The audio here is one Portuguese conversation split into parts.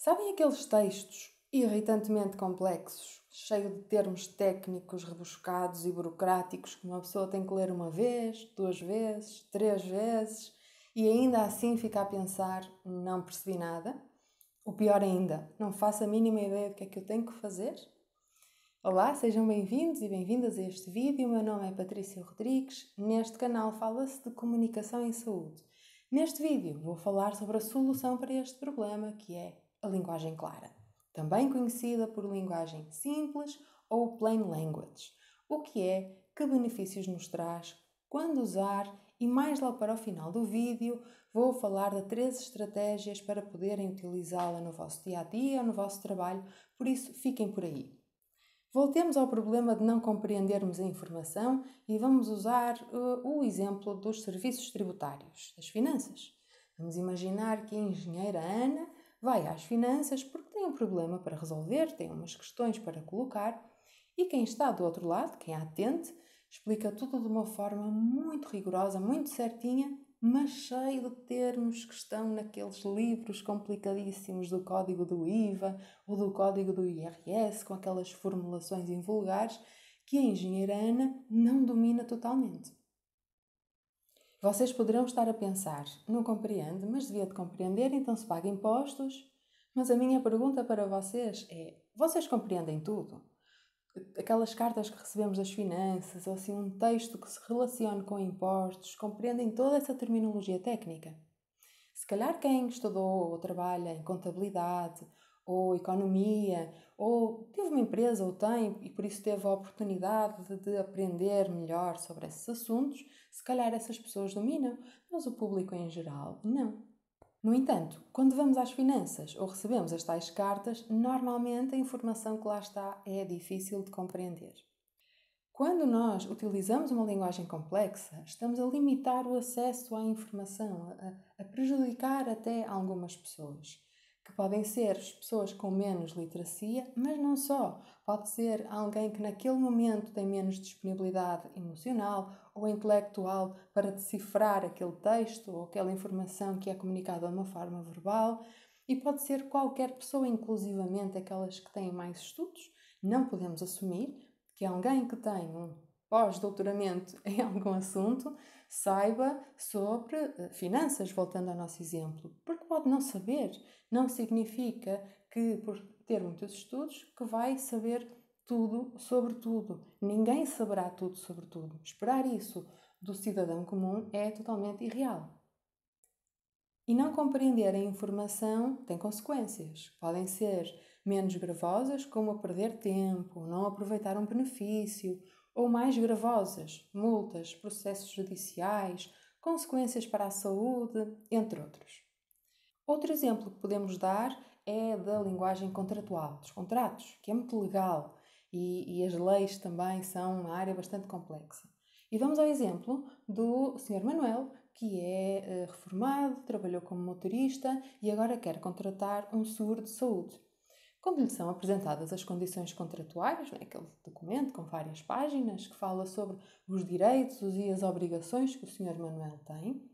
Sabem aqueles textos irritantemente complexos, cheios de termos técnicos, rebuscados e burocráticos que uma pessoa tem que ler uma vez, duas vezes, três vezes e ainda assim fica a pensar, não percebi nada? O pior ainda, não faço a mínima ideia do que é que eu tenho que fazer? Olá, sejam bem-vindos e bem-vindas a este vídeo. O meu nome é Patrícia Rodrigues. Neste canal fala-se de comunicação em saúde. Neste vídeo vou falar sobre a solução para este problema, que é a linguagem clara, também conhecida por linguagem simples ou plain language. O que é, que benefícios nos traz, quando usar e mais lá para o final do vídeo vou falar de 3 estratégias para poderem utilizá-la no vosso dia-a-dia, no vosso trabalho, por isso fiquem por aí. Voltemos ao problema de não compreendermos a informação e vamos usar o exemplo dos serviços tributários, das finanças. Vamos imaginar que a engenheira Ana vai às finanças porque tem um problema para resolver, tem umas questões para colocar e quem está do outro lado, quem a atende, explica tudo de uma forma muito rigorosa, muito certinha, mas cheio de termos que estão naqueles livros complicadíssimos do código do IVA ou do código do IRS, com aquelas formulações invulgares que a engenheira Ana não domina totalmente. Vocês poderão estar a pensar, não compreende, mas devia de compreender, então se paga impostos. Mas a minha pergunta para vocês é, vocês compreendem tudo? Aquelas cartas que recebemos das finanças, ou assim um texto que se relacione com impostos, compreendem toda essa terminologia técnica? Se calhar quem estudou ou trabalha em contabilidade, ou economia, ou teve uma empresa ou tem e por isso teve a oportunidade de aprender melhor sobre esses assuntos, se calhar essas pessoas dominam, mas o público em geral não. No entanto, quando vamos às finanças ou recebemos as tais cartas, normalmente a informação que lá está é difícil de compreender. Quando nós utilizamos uma linguagem complexa, estamos a limitar o acesso à informação, a prejudicar até algumas pessoas, que podem ser as pessoas com menos literacia, mas não só. Pode ser alguém que naquele momento tem menos disponibilidade emocional ou intelectual para decifrar aquele texto ou aquela informação que é comunicada de uma forma verbal, e pode ser qualquer pessoa, inclusivamente aquelas que têm mais estudos. Não podemos assumir que alguém que tem um pós-doutoramento em algum assunto saiba sobre finanças, voltando ao nosso exemplo, porque pode não saber. Não significa que, por ter muitos estudos, que vai saber tudo sobre tudo. Ninguém saberá tudo sobre tudo. Esperar isso do cidadão comum é totalmente irreal. E não compreender a informação tem consequências. Podem ser menos gravosas, como a perder tempo, não aproveitar um benefício, ou mais gravosas, multas, processos judiciais, consequências para a saúde, entre outros. Outro exemplo que podemos dar é da linguagem contratual, dos contratos, que é muito legal e as leis também são uma área bastante complexa. E vamos ao exemplo do Sr. Manuel, que é reformado, trabalhou como motorista e agora quer contratar um seguro de saúde. Quando lhe são apresentadas as condições contratuais, aquele documento com várias páginas que fala sobre os direitos e as obrigações que o Sr. Manuel tem,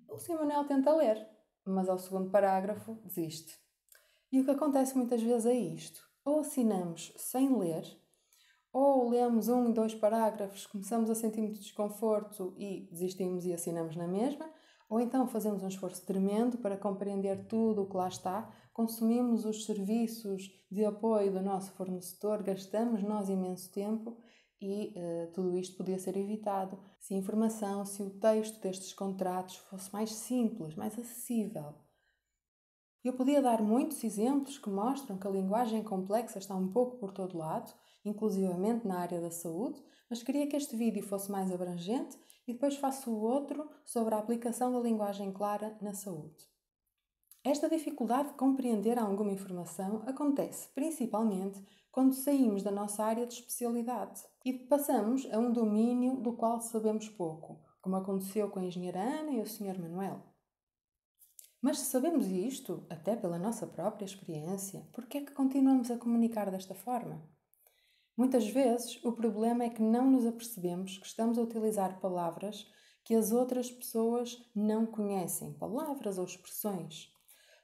o Sr. Manuel tenta ler, mas ao segundo parágrafo desiste. E o que acontece muitas vezes é isto: ou assinamos sem ler, ou lemos 1 e 2 parágrafos, começamos a sentir muito desconforto e desistimos e assinamos na mesma, ou então fazemos um esforço tremendo para compreender tudo o que lá está, consumimos os serviços de apoio do nosso fornecedor, gastamos nós imenso tempo e tudo isto podia ser evitado se a informação, se o texto destes contratos fosse mais simples, mais acessível. Eu podia dar muitos exemplos que mostram que a linguagem complexa está um pouco por todo lado, inclusivamente na área da saúde, mas queria que este vídeo fosse mais abrangente e depois faço o outro sobre a aplicação da linguagem clara na saúde. Esta dificuldade de compreender alguma informação acontece principalmente quando saímos da nossa área de especialidade e passamos a um domínio do qual sabemos pouco, como aconteceu com a engenheira Ana e o Sr. Manuel. Mas se sabemos isto, até pela nossa própria experiência, por que é que continuamos a comunicar desta forma? Muitas vezes o problema é que não nos apercebemos que estamos a utilizar palavras que as outras pessoas não conhecem, palavras ou expressões.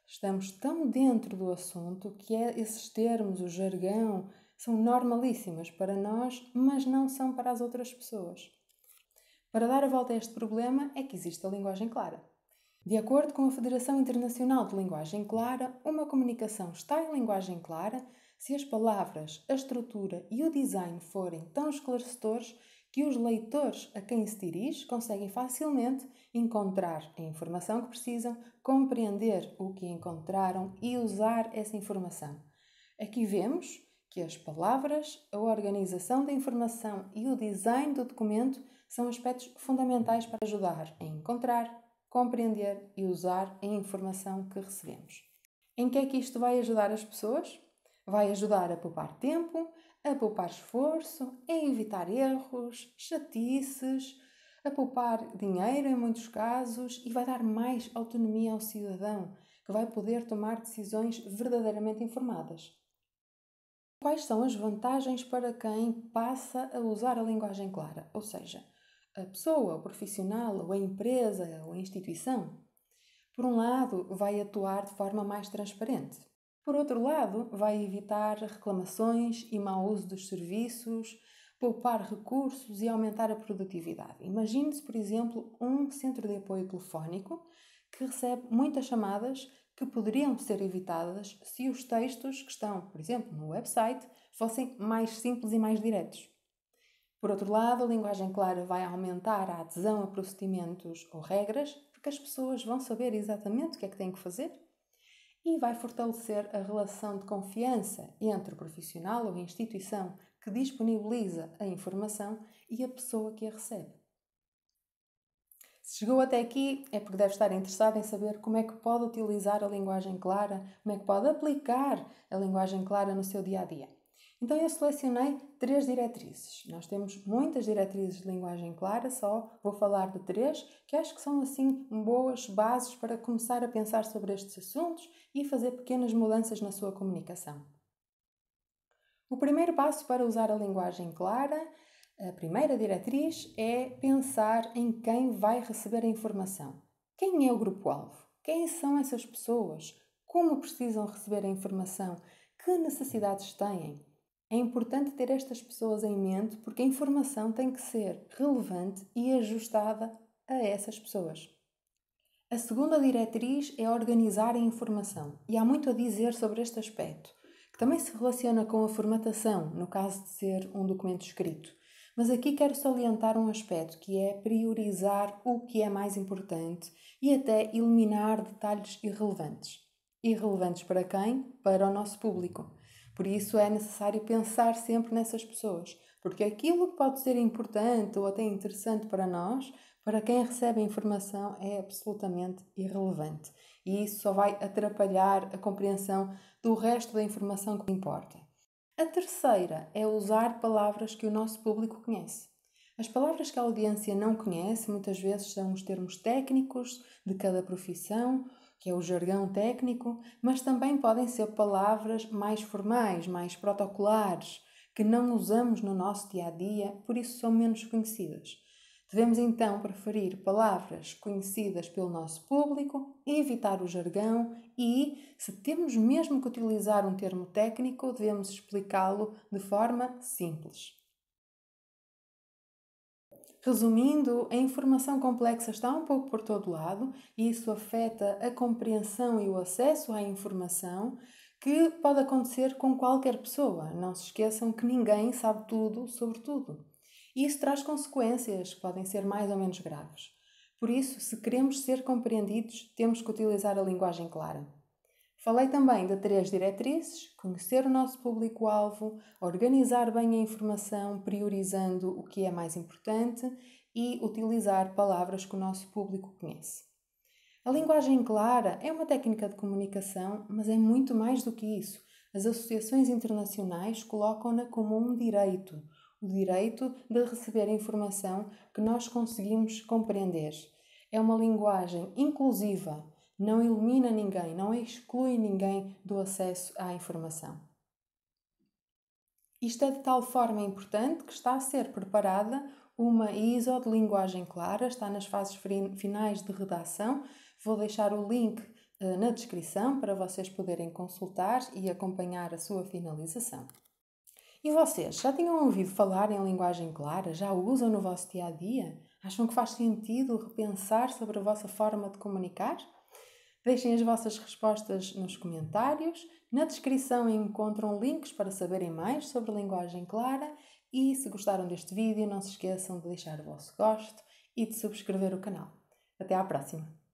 Estamos tão dentro do assunto que esses termos, o jargão, são normalíssimos para nós, mas não são para as outras pessoas. Para dar a volta a este problema é que existe a linguagem clara. De acordo com a Federação Internacional de Linguagem Clara, uma comunicação está em linguagem clara se as palavras, a estrutura e o design forem tão esclarecedores que os leitores a quem se dirige conseguem facilmente encontrar a informação que precisam, compreender o que encontraram e usar essa informação. Aqui vemos que as palavras, a organização da informação e o design do documento são aspectos fundamentais para ajudar a encontrar, compreender e usar a informação que recebemos. Em que é que isto vai ajudar as pessoas? Vai ajudar a poupar tempo, a poupar esforço, a evitar erros, chatices, a poupar dinheiro em muitos casos e vai dar mais autonomia ao cidadão, que vai poder tomar decisões verdadeiramente informadas. Quais são as vantagens para quem passa a usar a linguagem clara? Ou seja, a pessoa, o profissional, ou a empresa, ou a instituição. Por um lado, vai atuar de forma mais transparente. Por outro lado, vai evitar reclamações e mau uso dos serviços, poupar recursos e aumentar a produtividade. Imagine-se, por exemplo, um centro de apoio telefónico que recebe muitas chamadas que poderiam ser evitadas se os textos que estão, por exemplo, no website, fossem mais simples e mais diretos. Por outro lado, a linguagem clara vai aumentar a adesão a procedimentos ou regras, porque as pessoas vão saber exatamente o que é que têm que fazer, e vai fortalecer a relação de confiança entre o profissional ou a instituição que disponibiliza a informação e a pessoa que a recebe. Se chegou até aqui é porque deve estar interessado em saber como é que pode utilizar a linguagem clara, como é que pode aplicar a linguagem clara no seu dia-a-dia. Então eu selecionei 3 diretrizes. Nós temos muitas diretrizes de linguagem clara, só vou falar de 3, que acho que são assim boas bases para começar a pensar sobre estes assuntos e fazer pequenas mudanças na sua comunicação. O primeiro passo para usar a linguagem clara, a primeira diretriz, é pensar em quem vai receber a informação. Quem é o grupo-alvo? Quem são essas pessoas? Como precisam receber a informação? Que necessidades têm? É importante ter estas pessoas em mente porque a informação tem que ser relevante e ajustada a essas pessoas. A segunda diretriz é organizar a informação e há muito a dizer sobre este aspecto, que também se relaciona com a formatação, no caso de ser um documento escrito. Mas aqui quero salientar um aspecto que é priorizar o que é mais importante e até eliminar detalhes irrelevantes. Irrelevantes para quem? Para o nosso público. Por isso é necessário pensar sempre nessas pessoas, porque aquilo que pode ser importante ou até interessante para nós, para quem recebe a informação, é absolutamente irrelevante. E isso só vai atrapalhar a compreensão do resto da informação que importa. A terceira é usar palavras que o nosso público conhece. As palavras que a audiência não conhece muitas vezes são os termos técnicos de cada profissão, que é o jargão técnico, mas também podem ser palavras mais formais, mais protocolares, que não usamos no nosso dia-a-dia, por isso são menos conhecidas. Devemos então preferir palavras conhecidas pelo nosso público, evitar o jargão e, se temos mesmo que utilizar um termo técnico, devemos explicá-lo de forma simples. Resumindo, a informação complexa está um pouco por todo lado e isso afeta a compreensão e o acesso à informação, que pode acontecer com qualquer pessoa. Não se esqueçam que ninguém sabe tudo sobre tudo. E isso traz consequências que podem ser mais ou menos graves. Por isso, se queremos ser compreendidos, temos que utilizar a linguagem clara. Falei também de 3 diretrizes: conhecer o nosso público-alvo, organizar bem a informação, priorizando o que é mais importante e utilizar palavras que o nosso público conhece. A linguagem clara é uma técnica de comunicação, mas é muito mais do que isso. As associações internacionais colocam-na como um direito, o direito de receber a informação que nós conseguimos compreender. É uma linguagem inclusiva. Não elimina ninguém, não exclui ninguém do acesso à informação. Isto é de tal forma importante que está a ser preparada uma ISO de linguagem clara, está nas fases finais de redação. Vou deixar o link na descrição para vocês poderem consultar e acompanhar a sua finalização. E vocês, já tinham ouvido falar em linguagem clara? Já o usam no vosso dia-a-dia? Acham que faz sentido repensar sobre a vossa forma de comunicar? Deixem as vossas respostas nos comentários. Na descrição encontram links para saberem mais sobre linguagem clara e, se gostaram deste vídeo, não se esqueçam de deixar o vosso gosto e de subscrever o canal. Até à próxima!